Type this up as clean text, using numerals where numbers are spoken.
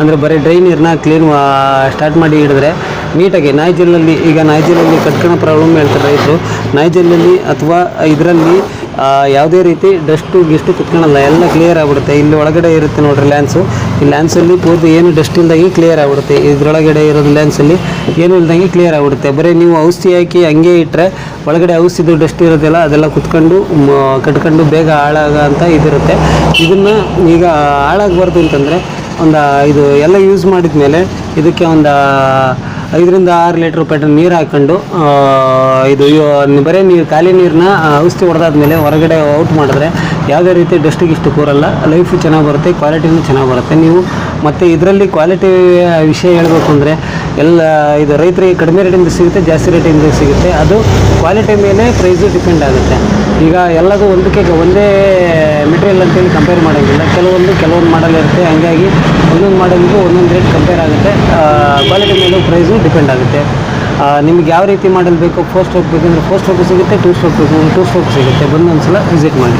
ಅಂದರೆ ಬರೀ ಡ್ರೈ ನೀರನ್ನ ಕ್ಲೀನ್ ಸ್ಟಾರ್ಟ್ ಮಾಡಿ ಹಿಡಿದ್ರೆ ನೀಟಾಗಿ ನಾಯಿಜೆಲ್ಲಲ್ಲಿ, ಈಗ ನಾಯಿಜೆಲ್ಲಲ್ಲಿ ಕಟ್ಕೊಳ್ಳೋ ಪ್ರಾಬ್ಲಮ್ ಹೇಳ್ತಾರೆ ರೈತರು. ನಾಯಿಜೆಲ್ಲಲ್ಲಿ ಅಥವಾ ಇದರಲ್ಲಿ ಯಾವುದೇ ರೀತಿ ಡಸ್ಟು ಗಿಸ್ಟು ಕುತ್ಕೊಳ್ಳಲ್ಲ, ಎಲ್ಲ ಕ್ಲಿಯರ್ ಆಗಿಬಿಡುತ್ತೆ. ಇಲ್ಲಿ ಒಳಗಡೆ ಇರುತ್ತೆ ನೋಡಿರಿ ಲ್ಯಾನ್ಸು, ಈ ಲ್ಯಾನ್ಸಲ್ಲಿ ಪೂರ್ತಿ ಏನು ಡಸ್ಟ್ ಇಲ್ದಂಗೆ ಕ್ಲಿಯರ್ ಆಗಿಬಿಡುತ್ತೆ. ಇದರೊಳಗಡೆ ಇರೋದು ಲ್ಯಾನ್ಸಲ್ಲಿ ಏನು ಇಲ್ದಂಗೆ ಕ್ಲಿಯರ್ ಆಗಿಬಿಡುತ್ತೆ. ಬರೀ ನೀವು ಔಷಧಿ ಹಾಕಿ ಹಂಗೆ ಇಟ್ಟರೆ ಒಳಗಡೆ ಔಷಧಿದು ಡಸ್ಟ್ ಇರೋದೆಲ್ಲ ಅದೆಲ್ಲ ಕುತ್ಕೊಂಡು ಕಟ್ಕೊಂಡು ಬೇಗ ಹಾಳಾಗೋ ಅಂತ ಇದಿರುತ್ತೆ. ಇದನ್ನು ಈಗ ಹಾಳಾಗಬಾರ್ದು ಅಂತಂದರೆ ಇದು ಎಲ್ಲ ಯೂಸ್ ಮಾಡಿದ ಮೇಲೆ ಇದಕ್ಕೆ 5 ರಿಂದ 6 ಲೀಟ್ರ್ ಪೆಟ್ರೋಲ್ ನೀರು ಹಾಕ್ಕೊಂಡು ಬರೀ ಖಾಲಿ ನೀರನ್ನ ಔಷಧಿ ಹೊಡೆದಾದ್ಮೇಲೆ ಹೊರಗಡೆ ಔಟ್ ಮಾಡಿದ್ರೆ ಯಾವುದೇ ರೀತಿ ಡಸ್ಟ್ ಗಿಷ್ಟು ಕೂರಲ್ಲ, ಲೈಫು ಚೆನ್ನಾಗಿ ಬರುತ್ತೆ, ಕ್ವಾಲಿಟಿನೂ ಚೆನ್ನಾಗಿ ಬರುತ್ತೆ. ನೀವು ಮತ್ತು ಇದರಲ್ಲಿ ಕ್ವಾಲಿಟಿ ವಿಷಯ ಹೇಳಬೇಕು ಅಂದರೆ ಇದು ರೈತರಿಗೆ ಕಡಿಮೆ ರೇಟಿಂದ ಸಿಗುತ್ತೆ, ಜಾಸ್ತಿ ರೇಟಿಂದ ಸಿಗುತ್ತೆ. ಅದು ಕ್ವಾಲಿಟಿ ಮೇಲೆ ಪ್ರೈಸು ಡಿಪೆಂಡ್ ಆಗುತ್ತೆ. ಈಗ ಎಲ್ಲದು ಒಂದೇ ಮೆಟೀರಿಯಲ್ ಅಂತೇಳಿ ಕಂಪೇರ್ ಮಾಡೋಂಗಿಲ್ಲ. ಕೆಲವೊಂದು ಮಾಡಲ್ ಇರುತ್ತೆ, ಹಂಗಾಗಿ ಒಂದೊಂದು ಮಾಡಲ್ಗೂ ಒಂದೊಂದು ರೇಟ್ ಕಂಪೇರ್ ಆಗುತ್ತೆ. ಕ್ವಾಲಿಟಿ ಮೇಲೂ ಪ್ರೈಸು ಡಿಪೆಂಡ್ ಆಗುತ್ತೆ. ನಿಮ್ಗೆ ಯಾವ ರೀತಿ ಮಾಡಲ್ ಬೇಕು, 4 ಸ್ಟ್ರೋಕ್ ಬೇಕಂದರೆ 4 ಸ್ಟ್ರೋಕ್ ಸಿಗುತ್ತೆ, 2 ಸ್ಟ್ರೋಕ್ ಬೇಕು 2 ಸ್ಟ್ರೋಕ್ ಸಿಗುತ್ತೆ. ಬಂದು ಒಂದ್ಸಲ ವಿಸಿಟ್ ಮಾಡಿ.